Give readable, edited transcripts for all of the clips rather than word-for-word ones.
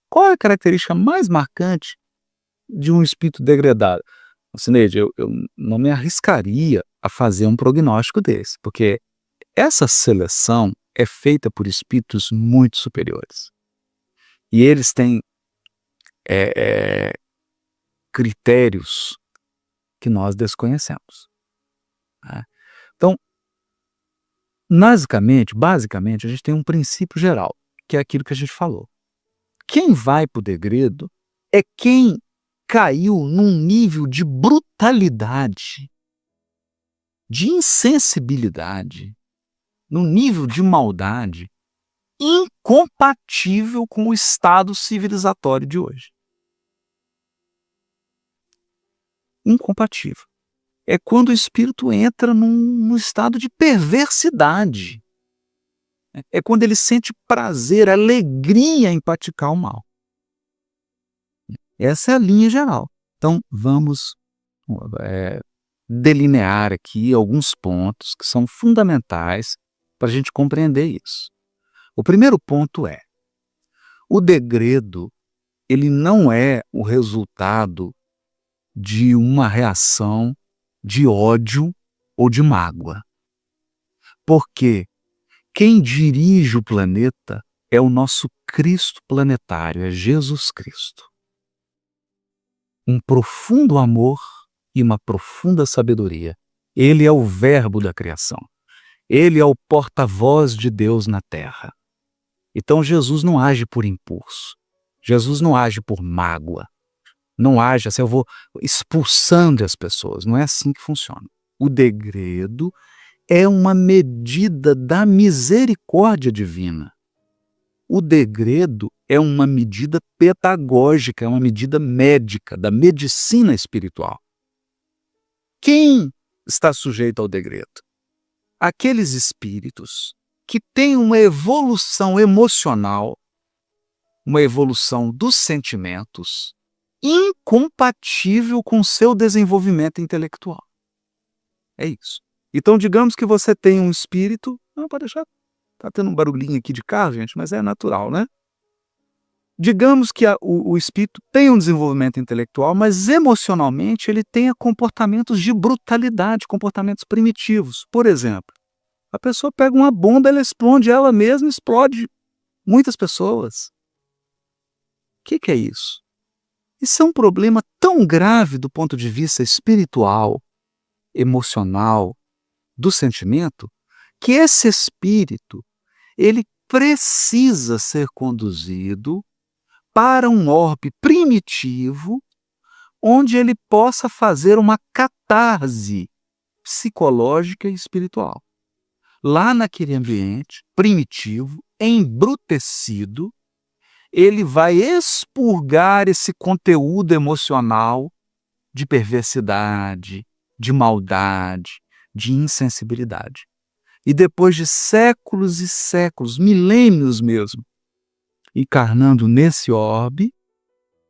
Qual é a característica mais marcante de um espírito degradado? Cineide, eu não me arriscaria a fazer um prognóstico desse, porque essa seleção é feita por espíritos muito superiores. E eles têm critérios que nós desconhecemos, né. Então, basicamente, a gente tem um princípio geral, que é aquilo que a gente falou. Quem vai para o degredo é quem caiu num nível de brutalidade, de insensibilidade, num nível de maldade incompatível com o estado civilizatório de hoje. Incompatível. É quando o espírito entra num estado de perversidade. É quando ele sente prazer, alegria em praticar o mal. Essa é a linha geral. Então, vamos delinear aqui alguns pontos que são fundamentais para a gente compreender isso. O primeiro ponto é: o degredo, ele não é o resultado de uma reação de ódio ou de mágoa. Porque quem dirige o planeta é o nosso Cristo planetário, é Jesus Cristo. Um profundo amor e uma profunda sabedoria. Ele é o verbo da criação. Ele é o porta-voz de Deus na terra. Então Jesus não age por impulso. Jesus não age por mágoa. Não age assim, eu vou expulsando as pessoas. Não é assim que funciona. O degredo é uma medida da misericórdia divina. O degredo é uma medida pedagógica, é uma medida médica, da medicina espiritual. Quem está sujeito ao degredo? Aqueles espíritos que têm uma evolução emocional, uma evolução dos sentimentos, incompatível com seu desenvolvimento intelectual. É isso. Então, digamos que você tem um espírito... Não, pode deixar. Está tendo um barulhinho aqui de carro, gente, mas é natural, né? Digamos que o espírito tem um desenvolvimento intelectual, mas emocionalmente ele tenha comportamentos de brutalidade, comportamentos primitivos. Por exemplo, a pessoa pega uma bomba, ela explode, ela mesma explode muitas pessoas. O que é isso? Isso é um problema tão grave do ponto de vista espiritual, emocional, do sentimento, que esse espírito, ele precisa ser conduzido para um orbe primitivo, onde ele possa fazer uma catarse psicológica e espiritual. Lá naquele ambiente primitivo, embrutecido, ele vai expurgar esse conteúdo emocional de perversidade, de maldade, de insensibilidade. E depois de séculos e séculos, milênios mesmo, encarnando nesse orbe,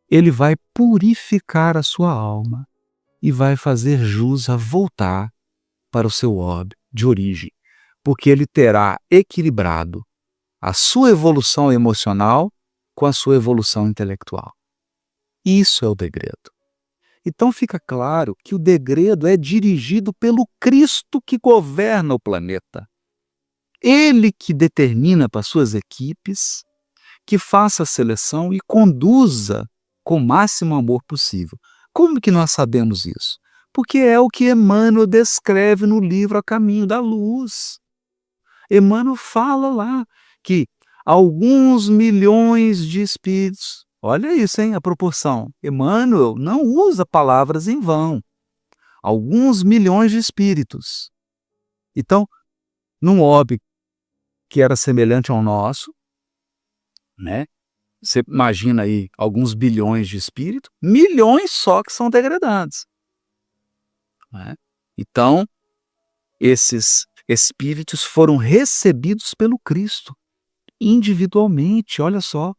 ele vai purificar a sua alma e vai fazer jus a voltar para o seu orbe de origem, porque ele terá equilibrado a sua evolução emocional com a sua evolução intelectual. Isso é o degredo. Então fica claro que o degredo é dirigido pelo Cristo que governa o planeta. Ele que determina para suas equipes, que faça a seleção e conduza com o máximo amor possível. Como que nós sabemos isso? Porque é o que Emmanuel descreve no livro A Caminho da Luz. Emmanuel fala lá que alguns milhões de espíritos, olha isso, hein, a proporção. Emmanuel não usa palavras em vão. Alguns milhões de espíritos. Então, num orbe que era semelhante ao nosso, né? Você imagina aí alguns bilhões de espíritos, milhões só que são degradados, né? Então, esses espíritos foram recebidos pelo Cristo, individualmente, olha só.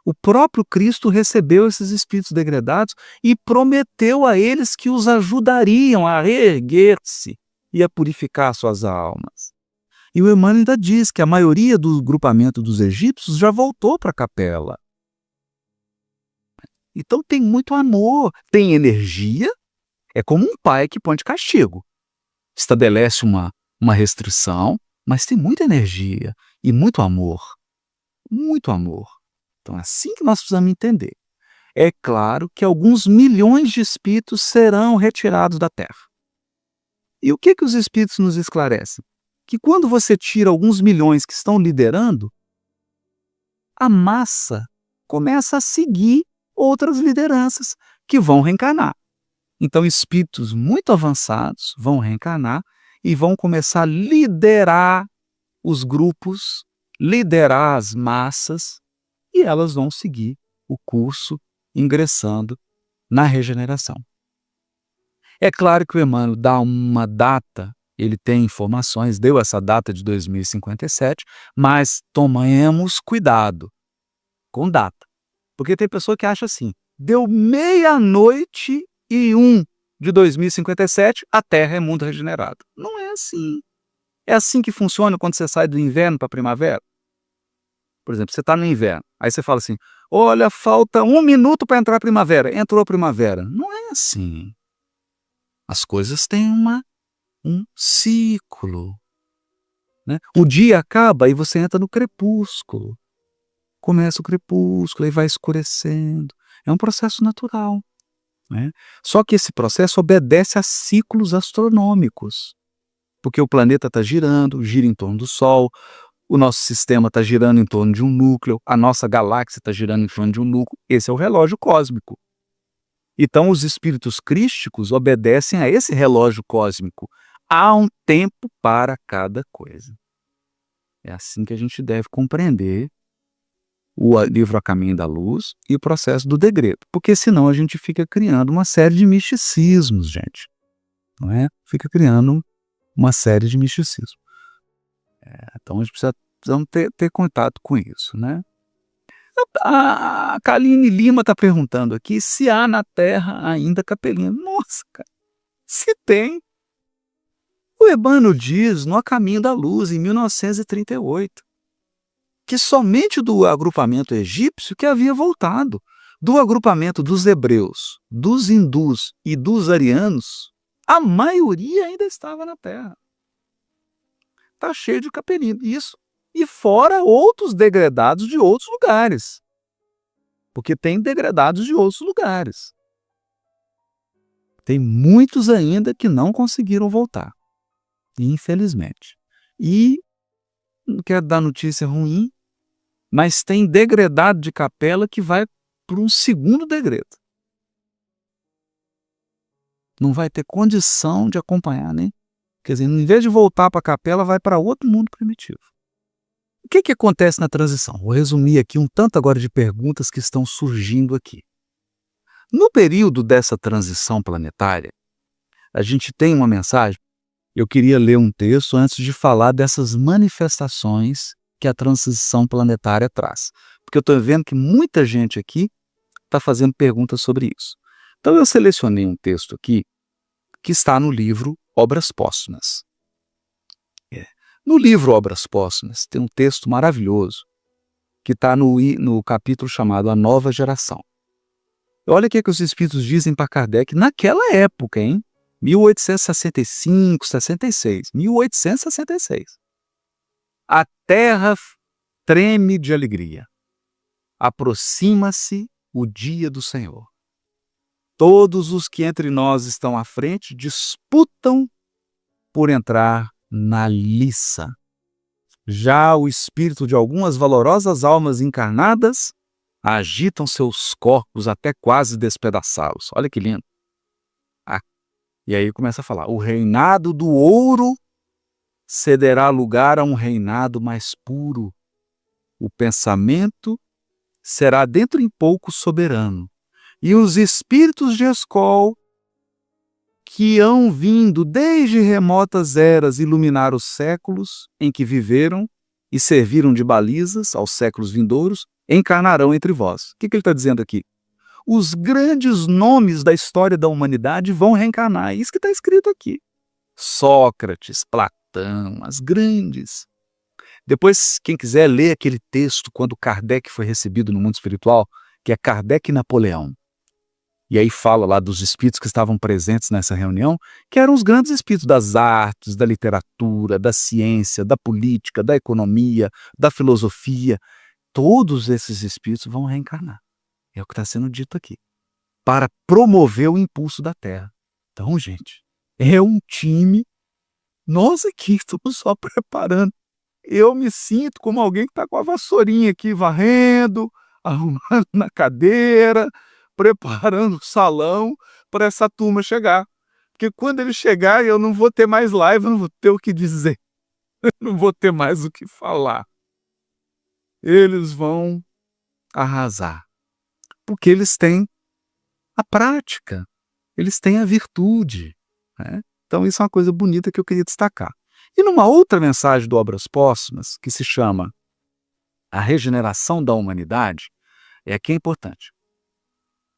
O próprio Cristo recebeu esses espíritos degradados e prometeu a eles que os ajudariam a reerguer-se e a purificar suas almas. E o Emmanuel ainda diz que a maioria do grupamento dos egípcios já voltou para a capela. Então tem muito amor, tem energia, é como um pai que põe de castigo. Estabelece uma restrição, mas tem muita energia e muito amor. Muito amor. Então é assim que nós precisamos entender. É claro que alguns milhões de espíritos serão retirados da Terra. E o que os espíritos nos esclarecem? Que quando você tira alguns milhões que estão liderando, a massa começa a seguir outras lideranças que vão reencarnar. Então, espíritos muito avançados vão reencarnar e vão começar a liderar os grupos, liderar as massas, e elas vão seguir o curso ingressando na regeneração. É claro que o Emmanuel dá uma data, ele tem informações, deu essa data de 2057, mas tomemos cuidado com data. Porque tem pessoa que acha assim, deu 00:01 de 2057, a Terra é mundo regenerado. Não é assim. É assim que funciona quando você sai do inverno para a primavera. Por exemplo, você está no inverno, aí você fala assim, olha, falta 1 minuto para entrar a primavera. Entrou a primavera. Não é assim. As coisas têm um ciclo. Né? O dia acaba e você entra no crepúsculo. Começa o crepúsculo e vai escurecendo. É um processo natural. Né? Só que esse processo obedece a ciclos astronômicos. Porque o planeta está girando, gira em torno do Sol, o nosso sistema está girando em torno de um núcleo, a nossa galáxia está girando em torno de um núcleo. Esse é o relógio cósmico. Então, os espíritos crísticos obedecem a esse relógio cósmico. Há um tempo para cada coisa. É assim que a gente deve compreender o livro A Caminho da Luz e o processo do degredo. Porque senão a gente fica criando uma série de misticismos, gente. Não é? Fica criando uma série de misticismos. Então a gente precisa ter contato com isso, né? A Kaline Lima está perguntando aqui se há na Terra ainda capelinha. Nossa, cara, se tem. O Emmanuel diz no A Caminho da Luz, em 1938, que somente do agrupamento egípcio que havia voltado. Do agrupamento dos hebreus, dos hindus e dos arianos, a maioria ainda estava na Terra. Está cheio de capelinha. Isso. E fora outros degradados de outros lugares. Porque tem degradados de outros lugares. Tem muitos ainda que não conseguiram voltar. Infelizmente. E não quero dar notícia ruim, mas tem degradado de capela que vai para um segundo degredo. Não vai ter condição de acompanhar, né? Quer dizer, em vez de voltar para a capela, vai para outro mundo primitivo. O que acontece na transição? Vou resumir aqui um tanto agora de perguntas que estão surgindo aqui. No período dessa transição planetária, a gente tem uma mensagem. Eu queria ler um texto antes de falar dessas manifestações que a transição planetária traz. Porque eu estou vendo que muita gente aqui está fazendo perguntas sobre isso. Então eu selecionei um texto aqui que está no livro Obras Póstumas. No livro Obras Póstumas tem um texto maravilhoso que está no capítulo chamado A Nova Geração. Olha o que os espíritos dizem para Kardec naquela época, hein? 1865, 66. 1866. A terra treme de alegria. Aproxima-se o dia do Senhor. Todos os que entre nós estão à frente disputam por entrar na liça. Já o espírito de algumas valorosas almas encarnadas agitam seus corpos até quase despedaçá-los. Olha que lindo. E aí começa a falar, o reinado do ouro cederá lugar a um reinado mais puro. O pensamento será dentro em pouco soberano. E os espíritos de escol que hão vindo desde remotas eras iluminar os séculos em que viveram e serviram de balizas aos séculos vindouros, encarnarão entre vós. O que ele está dizendo aqui? Os grandes nomes da história da humanidade vão reencarnar. É isso que está escrito aqui. Sócrates, Platão, as grandes. Depois, quem quiser ler aquele texto quando Kardec foi recebido no mundo espiritual, que é Kardec e Napoleão. E aí fala lá dos espíritos que estavam presentes nessa reunião, que eram os grandes espíritos das artes, da literatura, da ciência, da política, da economia, da filosofia. Todos esses espíritos vão reencarnar. É o que está sendo dito aqui. Para promover o impulso da Terra. Então, gente, é um time. Nós aqui estamos só preparando. Eu me sinto como alguém que está com a vassourinha aqui, varrendo, arrumando na cadeira, preparando o salão para essa turma chegar. Porque quando ele chegar, eu não vou ter mais live, eu não vou ter o que dizer. Não vou ter mais o que falar. Eles vão arrasar. Porque eles têm a prática, eles têm a virtude, né? Então isso é uma coisa bonita que eu queria destacar. E numa outra mensagem do Obras Póstumas, que se chama A Regeneração da Humanidade, aqui é importante.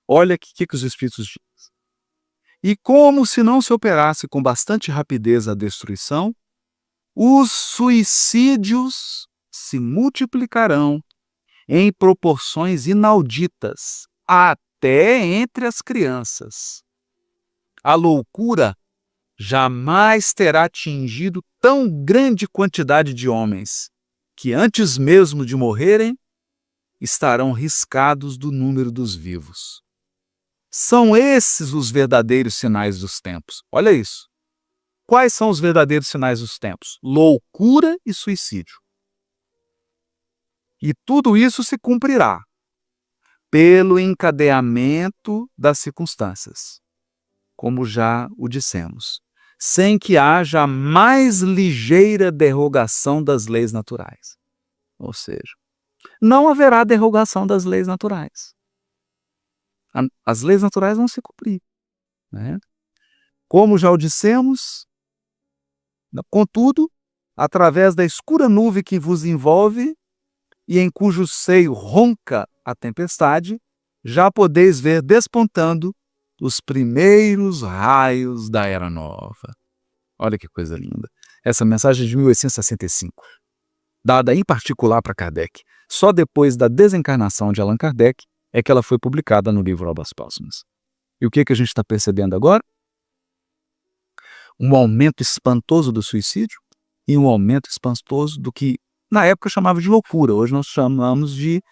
Olha o que os Espíritos dizem. E como se não se operasse com bastante rapidez a destruição, os suicídios se multiplicarão em proporções inauditas, até entre as crianças. A loucura jamais terá atingido tão grande quantidade de homens, que antes mesmo de morrerem, estarão riscados do número dos vivos. São esses os verdadeiros sinais dos tempos. Olha isso. Quais são os verdadeiros sinais dos tempos? Loucura e suicídio. E tudo isso se cumprirá pelo encadeamento das circunstâncias, como já o dissemos, sem que haja a mais ligeira derrogação das leis naturais. Ou seja, não haverá derrogação das leis naturais. As leis naturais vão se cumprir, né? Como já o dissemos, contudo, através da escura nuvem que vos envolve e em cujo seio ronca a tempestade, já podeis ver despontando os primeiros raios da Era Nova. Olha que coisa linda. Essa mensagem é de 1865, dada em particular para Kardec. Só depois da desencarnação de Allan Kardec é que ela foi publicada no livro Obras Póstumas. E o que a gente está percebendo agora? Um aumento espantoso do suicídio e um aumento espantoso do que na época chamava de loucura, hoje nós chamamos de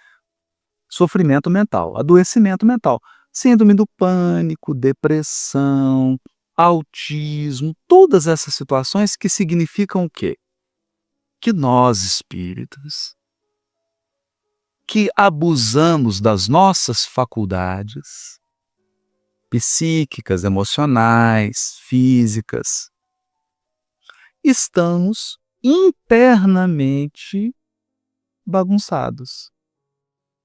sofrimento mental, adoecimento mental. Síndrome do pânico, depressão, autismo, todas essas situações que significam o quê? Que nós, espíritas, que abusamos das nossas faculdades psíquicas, emocionais, físicas, estamos internamente bagunçados.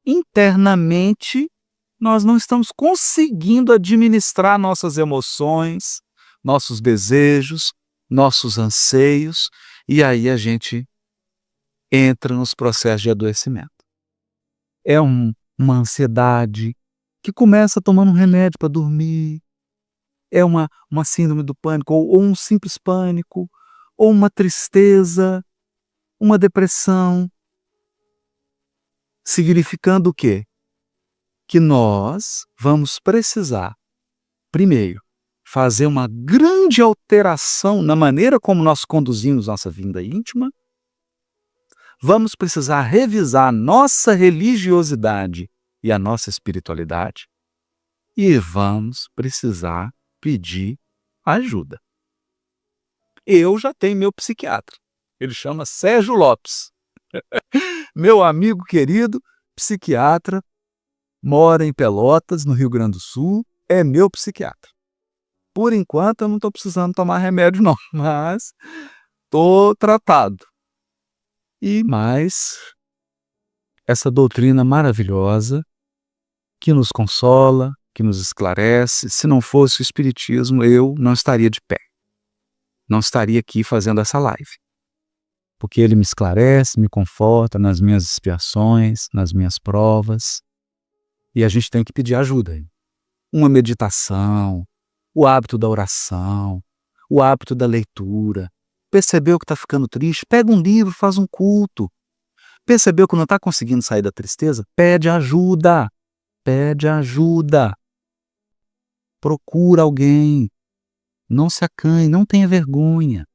Internamente, nós não estamos conseguindo administrar nossas emoções, nossos desejos, nossos anseios, e aí a gente entra nos processos de adoecimento. É uma ansiedade que começa tomando um remédio para dormir, é uma síndrome do pânico, ou um simples pânico, ou uma tristeza, uma depressão, significando o quê? Que nós vamos precisar, primeiro, fazer uma grande alteração na maneira como nós conduzimos nossa vida íntima, vamos precisar revisar a nossa religiosidade e a nossa espiritualidade, e vamos precisar pedir ajuda. Eu já tenho meu psiquiatra, ele chama Sérgio Lopes, meu amigo querido, psiquiatra, mora em Pelotas, no Rio Grande do Sul, é meu psiquiatra. Por enquanto eu não estou precisando tomar remédio não, mas estou tratado. E mais essa doutrina maravilhosa que nos consola, que nos esclarece. Se não fosse o Espiritismo, eu não estaria de pé. Não estaria aqui fazendo essa live. Porque ele me esclarece, me conforta nas minhas expiações, nas minhas provas. E a gente tem que pedir ajuda. Uma meditação, o hábito da oração, o hábito da leitura. Percebeu que está ficando triste? Pega um livro, faz um culto. Percebeu que não está conseguindo sair da tristeza? Pede ajuda. Pede ajuda. procura alguém, não se acanhe, não tenha vergonha,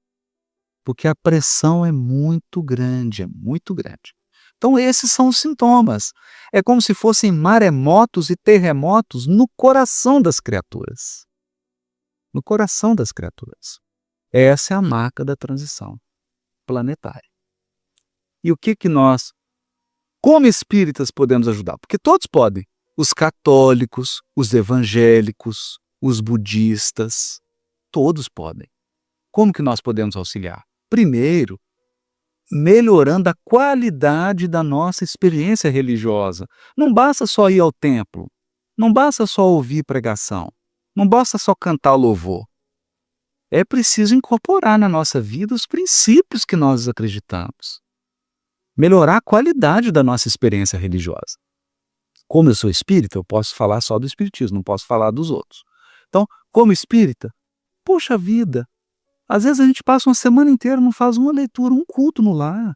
porque a pressão é muito grande, é muito grande. Então esses são os sintomas. É como se fossem maremotos e terremotos no coração das criaturas. No coração das criaturas. Essa é a marca da transição planetária. E o que nós, como espíritas, podemos ajudar? Porque todos podem. Os católicos, os evangélicos, os budistas, todos podem. Como que nós podemos auxiliar? Primeiro, melhorando a qualidade da nossa experiência religiosa. Não basta só ir ao templo, não basta só ouvir pregação, não basta só cantar louvor. É preciso incorporar na nossa vida os princípios que nós acreditamos. Melhorar a qualidade da nossa experiência religiosa. Como eu sou espírita, eu posso falar só do espiritismo, não posso falar dos outros. Então, como espírita, poxa vida, às vezes a gente passa uma semana inteira, não faz uma leitura, um culto no lar.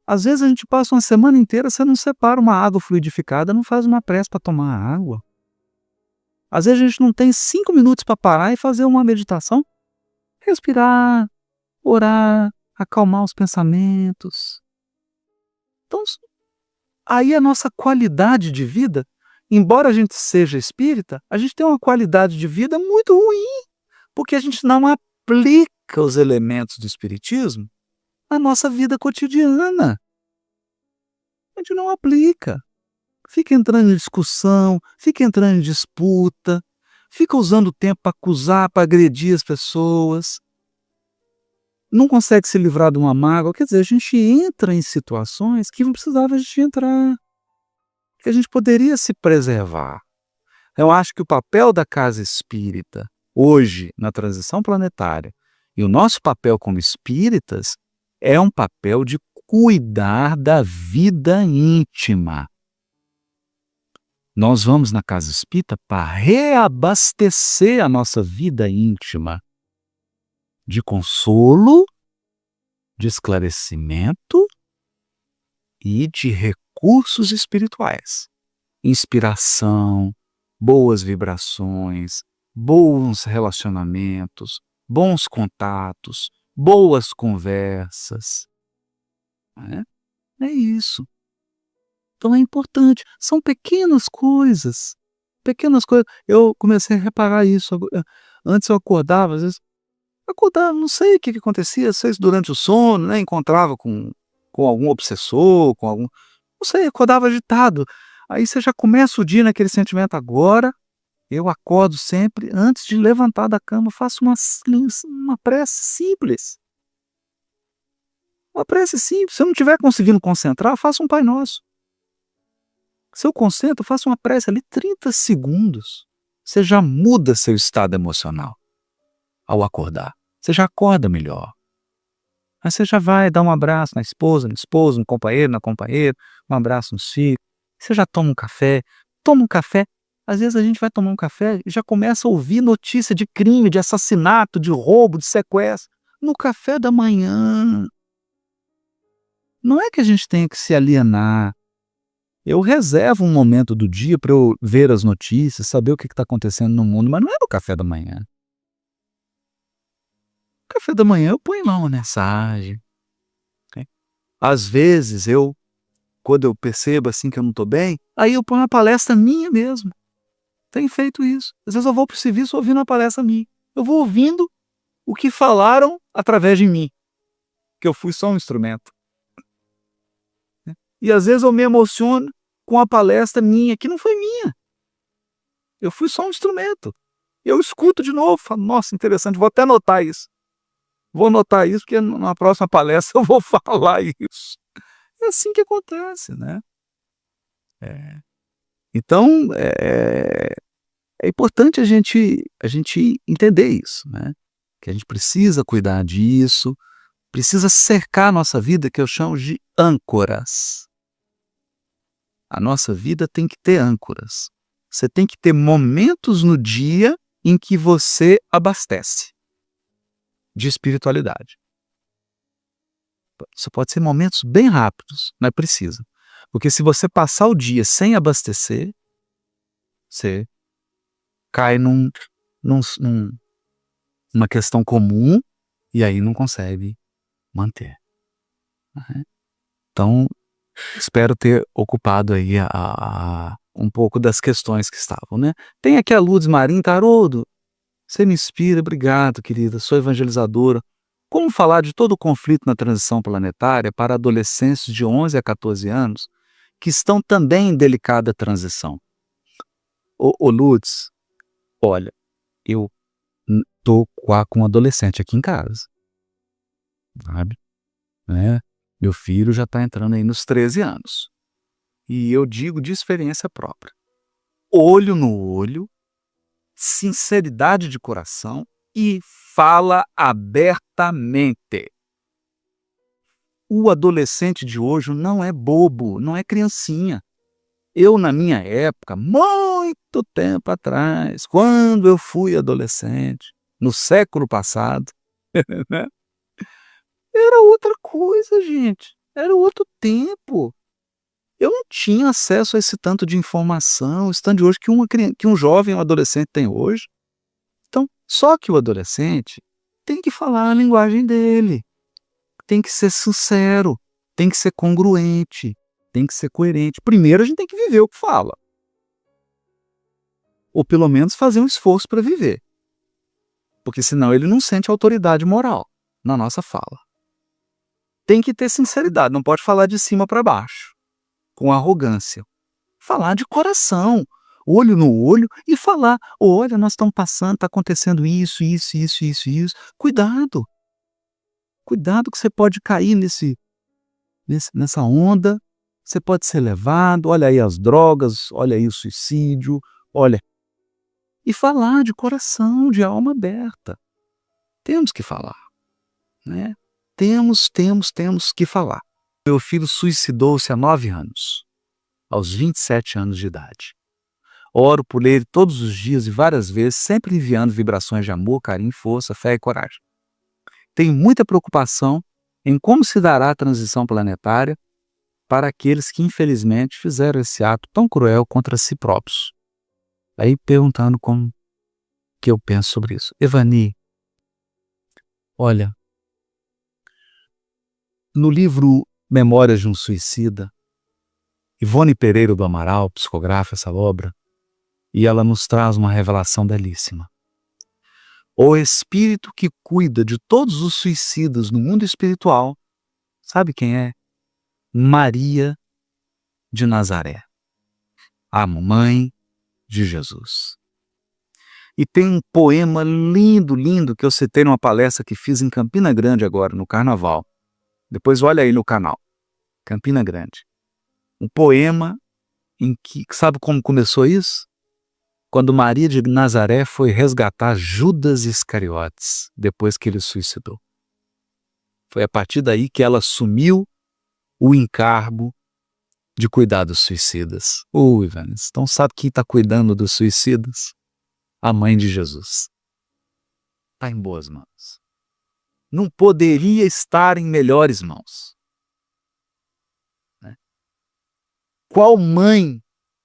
Às vezes a gente passa uma semana inteira, você não separa uma água fluidificada, não faz uma prece para tomar água. Às vezes a gente não tem 5 minutos para parar e fazer uma meditação, respirar, orar, acalmar os pensamentos. Então, aí a nossa qualidade de vida, embora a gente seja espírita, a gente tem uma qualidade de vida muito ruim, porque a gente não aplica os elementos do espiritismo na nossa vida cotidiana. A gente não aplica. Fica entrando em discussão, fica entrando em disputa, fica usando o tempo para acusar, para agredir as pessoas. Não consegue se livrar de uma mágoa. Quer dizer, a gente entra em situações que não precisava a gente entrar, que a gente poderia se preservar. Eu acho que o papel da casa espírita, hoje, na transição planetária, e o nosso papel como espíritas, é um papel de cuidar da vida íntima. Nós vamos na casa espírita para reabastecer a nossa vida íntima de consolo, de esclarecimento e de recursos espirituais. Inspiração, boas vibrações, bons relacionamentos, bons contatos, boas conversas. É isso. Então é importante. São pequenas coisas. Pequenas coisas. Eu comecei a reparar isso. Antes eu acordava, às vezes. Acordava, não sei o que acontecia, às vezes durante o sono, né? Encontrava com algum obsessor, com algum. Não sei, acordava agitado. Aí você já começa o dia naquele sentimento. Agora eu acordo sempre, antes de levantar da cama, faço uma prece simples. Uma prece simples. Se eu não estiver conseguindo concentrar, faça um Pai Nosso. Se eu concentro, faça uma prece ali, 30 segundos. Você já muda seu estado emocional ao acordar. Você já acorda melhor. Aí você já vai dar um abraço na esposa, no esposo, no companheiro, na companheira, um abraço nos filhos. Você já toma um café. Toma um café. Às vezes a gente vai tomar um café e já começa a ouvir notícia de crime, de assassinato, de roubo, de sequestro. No café da manhã. Não é que a gente tenha que se alienar. Eu reservo um momento do dia para eu ver as notícias, saber o que está acontecendo no mundo, mas não é no café da manhã. No café da manhã eu ponho lá uma mensagem. Okay? Às vezes quando eu percebo assim que eu não estou bem, aí eu ponho uma palestra minha mesmo. Tenho feito isso. Às vezes eu vou para o serviço ouvindo uma palestra minha. Eu vou ouvindo o que falaram através de mim, que eu fui só um instrumento. E às vezes eu me emociono com a palestra minha, que não foi minha. Eu fui só um instrumento. Eu escuto de novo, falo, nossa, interessante, vou até anotar isso. Vou anotar isso, porque na próxima palestra eu vou falar isso. É assim que acontece, né? Então, é importante a gente entender isso, né? Que a gente precisa cuidar disso, precisa cercar a nossa vida, que eu chamo de âncoras. A nossa vida tem que ter âncoras. Você tem que ter momentos no dia em que você abastece de espiritualidade. Isso pode ser momentos bem rápidos, não é preciso. Porque se você passar o dia sem abastecer, você cai numa questão comum e aí não consegue manter, né? Então, espero ter ocupado aí um pouco das questões que estavam, né? Tem aqui a Lourdes Marim: Haroldo, você me inspira, obrigado, querida, sou evangelizadora. Como falar de todo o conflito na transição planetária para adolescentes de 11 a 14 anos que estão também em delicada transição? Ô Lourdes, olha, eu tô com um adolescente aqui em casa, sabe, né? Meu filho já está entrando aí nos 13 anos. E eu digo de experiência própria: olho no olho, sinceridade de coração e fala abertamente. O adolescente de hoje não é bobo, não é criancinha. Eu, na minha época, muito tempo atrás, quando eu fui adolescente, no século passado, né? Era outra coisa, gente. Era outro tempo. Eu não tinha acesso a esse tanto de informação, esse tanto de hoje que um jovem, um adolescente tem hoje. Então, só que o adolescente tem que falar a linguagem dele, tem que ser sincero, tem que ser congruente, tem que ser coerente. Primeiro a gente tem que viver o que fala. Ou pelo menos fazer um esforço para viver. Porque senão ele não sente autoridade moral na nossa fala. Tem que ter sinceridade, não pode falar de cima para baixo, com arrogância. Falar de coração, olho no olho e falar: olha, nós estamos passando, está acontecendo isso. Cuidado. Cuidado que você pode cair nessa onda, você pode ser levado, olha aí as drogas, olha aí o suicídio, olha. E falar de coração, de alma aberta. Temos que falar, né? Temos que falar. Meu filho suicidou-se há 9 anos, aos 27 anos de idade. Oro por ele todos os dias e várias vezes, sempre enviando vibrações de amor, carinho, força, fé e coragem. Tenho muita preocupação em como se dará a transição planetária para aqueles que infelizmente fizeram esse ato tão cruel contra si próprios. Aí perguntando como que eu penso sobre isso. Evani, olha, no livro Memórias de um Suicida, Ivone Pereira do Amaral psicografa essa obra e ela nos traz uma revelação belíssima. O espírito que cuida de todos os suicidas no mundo espiritual, sabe quem é? Maria de Nazaré, a mãe de Jesus. E tem um poema lindo que eu citei numa palestra que fiz em Campina Grande agora, no Carnaval. Depois olha aí no canal, Campina Grande. Um poema em que, sabe como começou isso? Quando Maria de Nazaré foi resgatar Judas Iscariotes, depois que ele suicidou. Foi a partir daí que ela assumiu o encargo de cuidar dos suicidas. Ivanes, então sabe quem está cuidando dos suicidas? A mãe de Jesus. Está em boas mãos. Não poderia estar em melhores mãos. Né? Qual mãe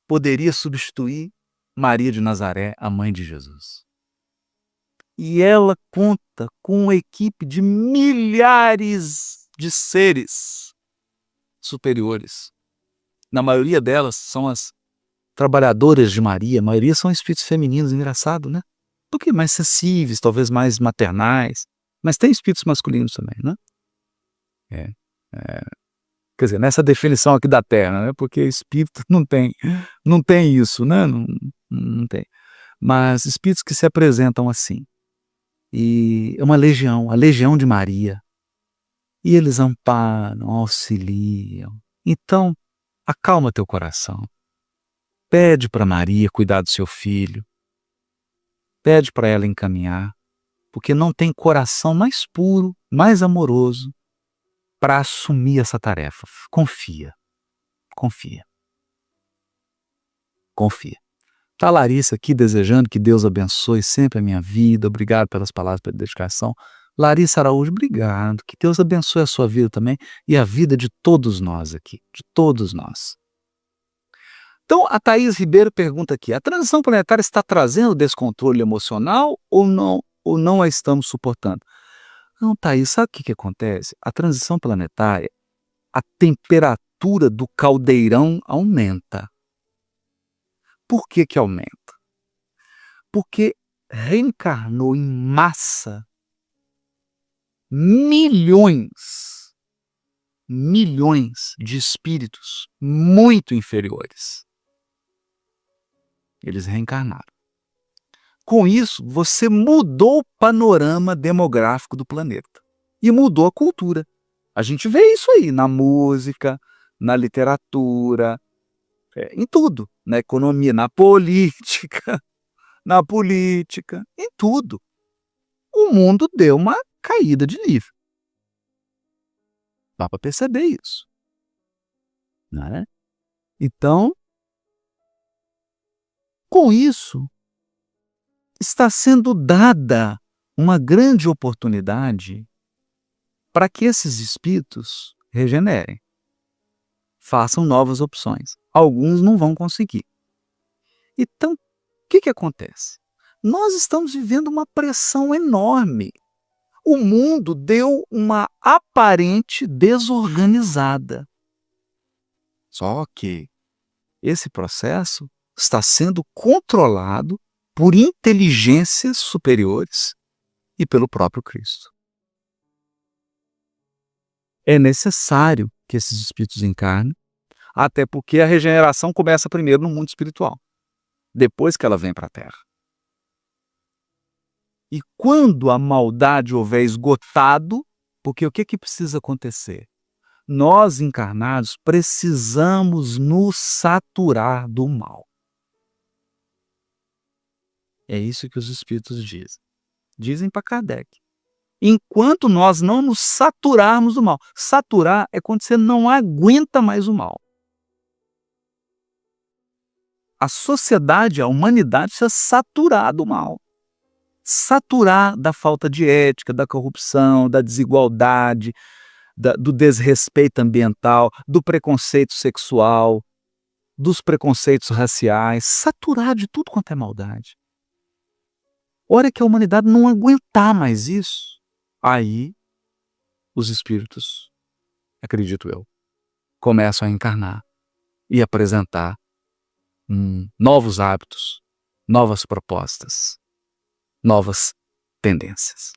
poderia substituir Maria de Nazaré, a mãe de Jesus? E ela conta com uma equipe de milhares de seres superiores. Na maioria delas são as trabalhadoras de Maria, a maioria são espíritos femininos, engraçado, né? Um pouquinho mais sensíveis, talvez mais maternais, mas tem espíritos masculinos também, né? Quer dizer, nessa definição aqui da Terra, né? Porque espírito não tem isso, né? Não tem. Mas espíritos que se apresentam assim. E é uma legião, a legião de Maria. E eles amparam, auxiliam. Então, acalma teu coração. Pede para Maria cuidar do seu filho. Pede para ela encaminhar, porque não tem coração mais puro, mais amoroso para assumir essa tarefa. Confia. Tá a Larissa aqui desejando que Deus abençoe sempre a minha vida. Obrigado pelas palavras, pela dedicação. Larissa Araújo, obrigado. Que Deus abençoe a sua vida também e a vida de todos nós aqui, de todos nós. Então, a Thaís Ribeiro pergunta aqui: a transição planetária está trazendo descontrole emocional ou não a estamos suportando? Não, Thaís, sabe o que acontece? A transição planetária, a temperatura do caldeirão aumenta. Por que que aumenta? Porque reencarnou em massa milhões de espíritos muito inferiores. Eles reencarnaram. Com isso, você mudou o panorama demográfico do planeta e mudou a cultura. A gente vê isso aí na música, na literatura, em tudo, na economia, na política, em tudo. O mundo deu uma caída de nível. Dá para perceber isso, né? Então, com isso, está sendo dada uma grande oportunidade para que esses espíritos regenerem, façam novas opções. Alguns não vão conseguir. Então, o que acontece? Nós estamos vivendo uma pressão enorme. O mundo deu uma aparente desorganizada. Só que esse processo está sendo controlado por inteligências superiores e pelo próprio Cristo. É necessário que esses espíritos encarnem, até porque a regeneração começa primeiro no mundo espiritual, depois que ela vem para a Terra. E quando a maldade houver esgotado, porque o que precisa acontecer? Nós encarnados precisamos nos saturar do mal. É isso que os espíritos dizem. Dizem para Kardec. Enquanto nós não nos saturarmos do mal. Saturar é quando você não aguenta mais o mal. A sociedade, a humanidade precisa saturar do mal. Saturar da falta de ética, da corrupção, da desigualdade, do desrespeito ambiental, do preconceito sexual, dos preconceitos raciais, saturar de tudo quanto é maldade. Hora que a humanidade não aguentar mais isso, aí os espíritos, acredito eu, começam a encarnar e apresentar novos hábitos, novas propostas, novas tendências.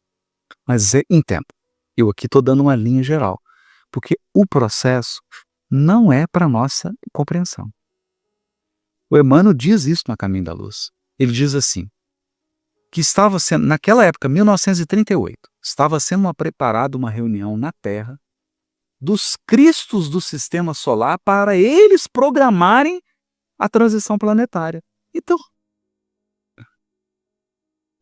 Mas em tempo. Eu aqui estou dando uma linha geral, porque o processo não é para nossa compreensão. O Emmanuel diz isso no Caminho da Luz. Ele diz assim, que estava sendo, naquela época, 1938, estava sendo preparada uma reunião na Terra dos cristos do sistema solar para eles programarem a transição planetária. Então,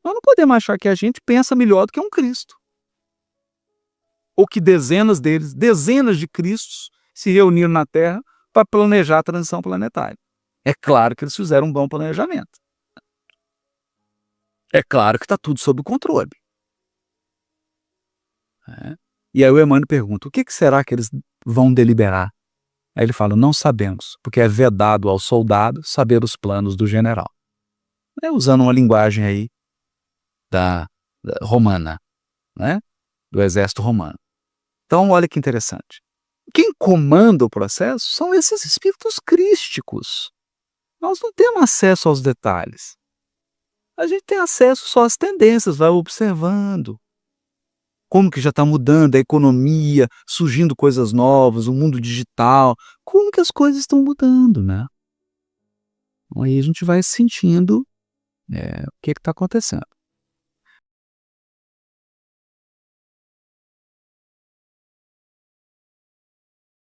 nós não podemos achar que a gente pensa melhor do que um Cristo. Ou que dezenas deles, dezenas de Cristos, se reuniram na Terra para planejar a transição planetária. É claro que eles fizeram um bom planejamento. É claro que está tudo sob controle. E aí o Emmanuel pergunta, o que será que eles vão deliberar? Aí ele fala, não sabemos, porque é vedado ao soldado saber os planos do general. Usando uma linguagem aí da romana, né? Do exército romano. Então, olha que interessante. Quem comanda o processo são esses espíritos crísticos. Nós não temos acesso aos detalhes. A gente tem acesso só às tendências, vai observando. Como que já está mudando a economia, surgindo coisas novas, o mundo digital. Como que as coisas estão mudando, né? Aí a gente vai sentindo o que está acontecendo.